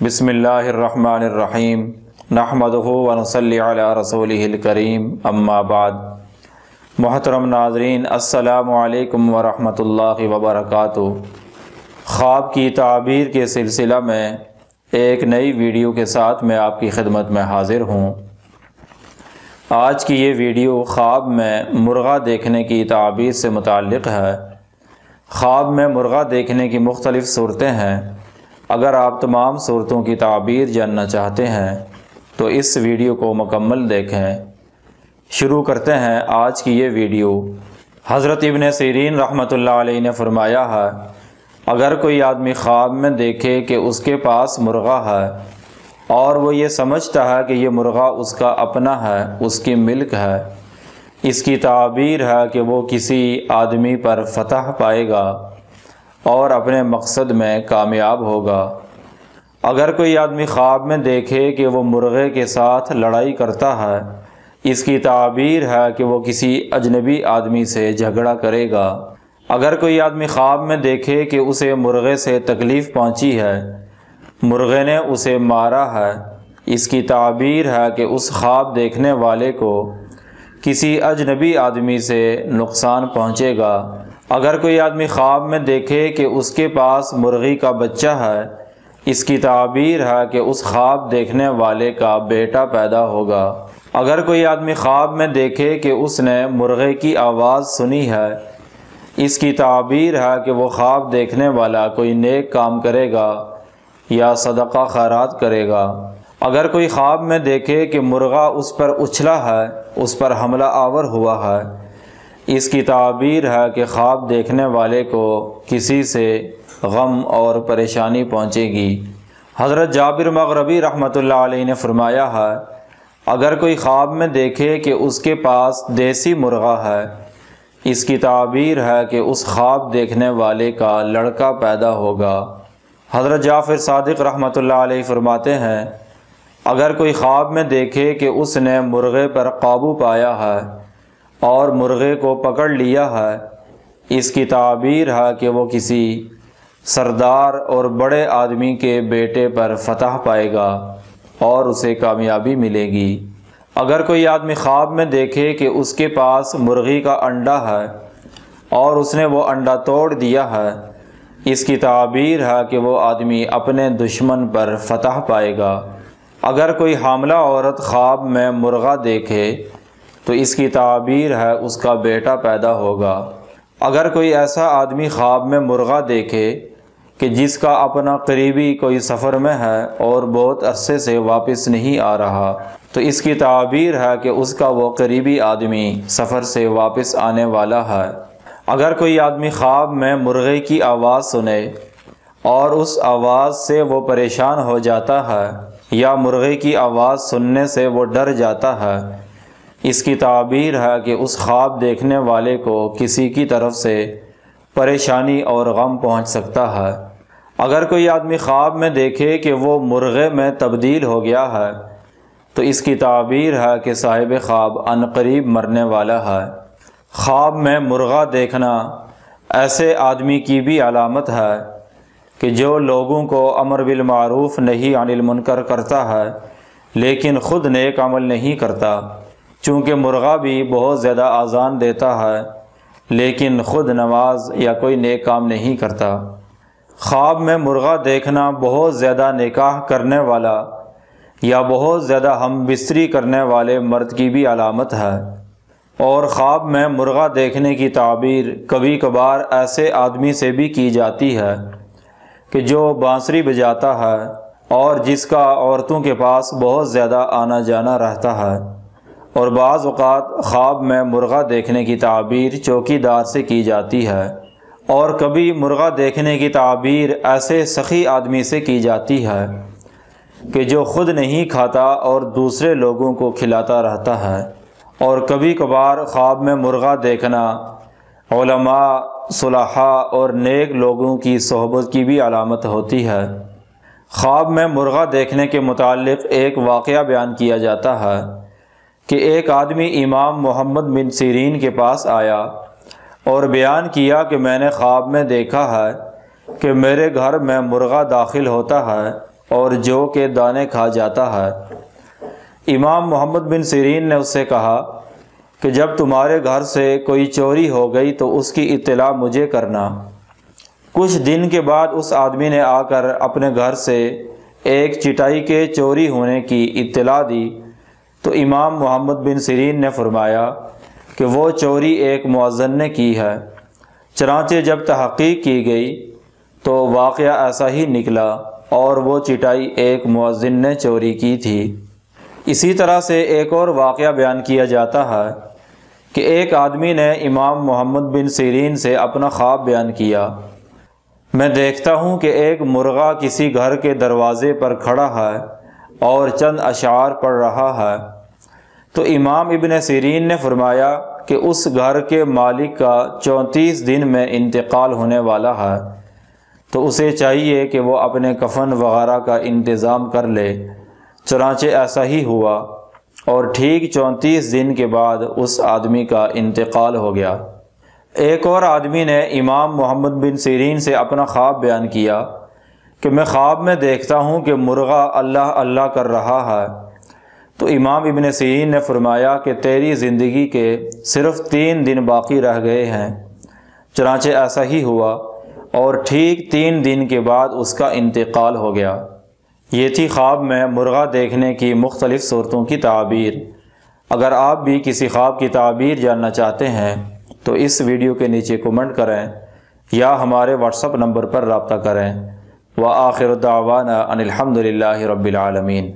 بسم اللہ الرحمن الرحیم نحمدہ ونصلی علی رسولہ الکریم اما بعد۔ محترم ناظرین، السلام علیکم ورحمۃ اللہ وبرکاتہ۔ خواب کی تعبیر کے سلسلہ میں ایک نئی ویڈیو کے ساتھ میں آپ کی خدمت میں حاضر ہوں۔ آج کی یہ ویڈیو خواب میں مرغا دیکھنے کی تعبیر سے متعلق ہے۔ خواب میں مرغا دیکھنے کی مختلف صورتیں ہیں۔ اگر آپ تمام صورتوں کی تعبیر جاننا چاہتے ہیں تو اس ویڈیو کو مکمل دیکھیں۔ شروع کرتے ہیں آج کی یہ ویڈیو۔ حضرت ابن سیرین رحمۃ اللہ علیہ نے فرمایا ہے، اگر کوئی آدمی خواب میں دیکھے کہ اس کے پاس مرغا ہے اور وہ یہ سمجھتا ہے کہ یہ مرغا اس کا اپنا ہے، اس کی ملک ہے، اس کی تعبیر ہے کہ وہ کسی آدمی پر فتح پائے گا اور اپنے مقصد میں کامیاب ہوگا۔ اگر کوئی آدمی خواب میں دیکھے کہ وہ مرغے کے ساتھ لڑائی کرتا ہے، اس کی تعبیر ہے کہ وہ کسی اجنبی آدمی سے جھگڑا کرے گا۔ اگر کوئی آدمی خواب میں دیکھے کہ اسے مرغے سے تکلیف پہنچی ہے، مرغے نے اسے مارا ہے، اس کی تعبیر ہے کہ اس خواب دیکھنے والے کو کسی اجنبی آدمی سے نقصان پہنچے گا۔ اگر کوئی آدمی خواب میں دیکھے کہ اس کے پاس مرغی کا بچہ ہے، اس کی تعبیر ہے کہ اس خواب دیکھنے والے کا بیٹا پیدا ہوگا۔ اگر کوئی آدمی خواب میں دیکھے کہ اس نے مرغے کی آواز سنی ہے، اس کی تعبیر ہے کہ وہ خواب دیکھنے والا کوئی نیک کام کرے گا یا صدقہ خیرات کرے گا۔ اگر کوئی خواب میں دیکھے کہ مرغا اس پر اچھلا ہے، اس پر حملہ آور ہوا ہے، اس کی تعبیر ہے کہ خواب دیکھنے والے کو کسی سے غم اور پریشانی پہنچے گی۔ حضرت جابر مغربی رحمۃ اللہ علیہ نے فرمایا ہے، اگر کوئی خواب میں دیکھے کہ اس کے پاس دیسی مرغا ہے، اس کی تعبیر ہے کہ اس خواب دیکھنے والے کا لڑکا پیدا ہوگا۔ حضرت جعفر صادق رحمۃ اللہ علیہ فرماتے ہیں، اگر کوئی خواب میں دیکھے کہ اس نے مرغے پر قابو پایا ہے اور مرغے کو پکڑ لیا ہے، اس کی تعبیر ہے کہ وہ کسی سردار اور بڑے آدمی کے بیٹے پر فتح پائے گا اور اسے کامیابی ملے گی۔ اگر کوئی آدمی خواب میں دیکھے کہ اس کے پاس مرغی کا انڈا ہے اور اس نے وہ انڈا توڑ دیا ہے، اس کی تعبیر ہے کہ وہ آدمی اپنے دشمن پر فتح پائے گا۔ اگر کوئی حاملہ عورت خواب میں مرغا دیکھے تو اس کی تعبیر ہے اس کا بیٹا پیدا ہوگا۔ اگر کوئی ایسا آدمی خواب میں مرغا دیکھے کہ جس کا اپنا قریبی کوئی سفر میں ہے اور بہت عرصے سے واپس نہیں آ رہا، تو اس کی تعبیر ہے کہ اس کا وہ قریبی آدمی سفر سے واپس آنے والا ہے۔ اگر کوئی آدمی خواب میں مرغے کی آواز سنے اور اس آواز سے وہ پریشان ہو جاتا ہے یا مرغے کی آواز سننے سے وہ ڈر جاتا ہے، اس کی تعبیر ہے کہ اس خواب دیکھنے والے کو کسی کی طرف سے پریشانی اور غم پہنچ سکتا ہے۔ اگر کوئی آدمی خواب میں دیکھے کہ وہ مرغے میں تبدیل ہو گیا ہے، تو اس کی تعبیر ہے کہ صاحب خواب عنقریب مرنے والا ہے۔ خواب میں مرغا دیکھنا ایسے آدمی کی بھی علامت ہے کہ جو لوگوں کو امر بالمعروف نہی عن المنکر کرتا ہے لیکن خود نیک عمل نہیں کرتا، چونکہ مرغا بھی بہت زیادہ اذان دیتا ہے لیکن خود نماز یا کوئی نیک کام نہیں کرتا۔ خواب میں مرغا دیکھنا بہت زیادہ نکاح کرنے والا یا بہت زیادہ ہم بستری کرنے والے مرد کی بھی علامت ہے۔ اور خواب میں مرغا دیکھنے کی تعبیر کبھی کبھار ایسے آدمی سے بھی کی جاتی ہے کہ جو بانسری بجاتا ہے اور جس کا عورتوں کے پاس بہت زیادہ آنا جانا رہتا ہے۔ اور بعض اوقات خواب میں مرغا دیکھنے کی تعبیر چوکی دار سے کی جاتی ہے، اور کبھی مرغا دیکھنے کی تعبیر ایسے سخی آدمی سے کی جاتی ہے کہ جو خود نہیں کھاتا اور دوسرے لوگوں کو کھلاتا رہتا ہے۔ اور کبھی کبھار خواب میں مرغا دیکھنا علماء، صلحاء اور نیک لوگوں کی صحبت کی بھی علامت ہوتی ہے۔ خواب میں مرغا دیکھنے کے متعلق ایک واقعہ بیان کیا جاتا ہے کہ ایک آدمی امام محمد بن سیرین کے پاس آیا اور بیان کیا کہ میں نے خواب میں دیکھا ہے کہ میرے گھر میں مرغا داخل ہوتا ہے اور جو کے دانے کھا جاتا ہے۔ امام محمد بن سیرین نے اس سے کہا کہ جب تمہارے گھر سے کوئی چوری ہو گئی تو اس کی اطلاع مجھے کرنا۔ کچھ دن کے بعد اس آدمی نے آ کر اپنے گھر سے ایک چٹائی کے چوری ہونے کی اطلاع دی تو امام محمد بن سیرین نے فرمایا کہ وہ چوری ایک مؤذن نے کی ہے۔ چنانچہ جب تحقیق کی گئی تو واقعہ ایسا ہی نکلا اور وہ چٹائی ایک مؤذن نے چوری کی تھی۔ اسی طرح سے ایک اور واقعہ بیان کیا جاتا ہے کہ ایک آدمی نے امام محمد بن سیرین سے اپنا خواب بیان کیا۔ میں دیکھتا ہوں کہ ایک مرغا کسی گھر کے دروازے پر کھڑا ہے اور چند اشعار پڑھ رہا ہے۔ تو امام ابن سیرین نے فرمایا کہ اس گھر کے مالک کا 34 دن میں انتقال ہونے والا ہے، تو اسے چاہیے کہ وہ اپنے کفن وغیرہ کا انتظام کر لے۔ چنانچہ ایسا ہی ہوا اور ٹھیک 34 دن کے بعد اس آدمی کا انتقال ہو گیا۔ ایک اور آدمی نے امام محمد بن سیرین سے اپنا خواب بیان کیا کہ میں خواب میں دیکھتا ہوں کہ مرغا اللہ اللہ کر رہا ہے۔ تو امام ابن سیرین نے فرمایا کہ تیری زندگی کے صرف 3 دن باقی رہ گئے ہیں۔ چنانچہ ایسا ہی ہوا اور ٹھیک 3 دن کے بعد اس کا انتقال ہو گیا۔ یہ تھی خواب میں مرغا دیکھنے کی مختلف صورتوں کی تعبیر۔ اگر آپ بھی کسی خواب کی تعبیر جاننا چاہتے ہیں تو اس ویڈیو کے نیچے کمنٹ کریں یا ہمارے واٹس ایپ نمبر پر رابطہ کریں۔ وآخر دعوانا ان الحمد للہ رب العالمین۔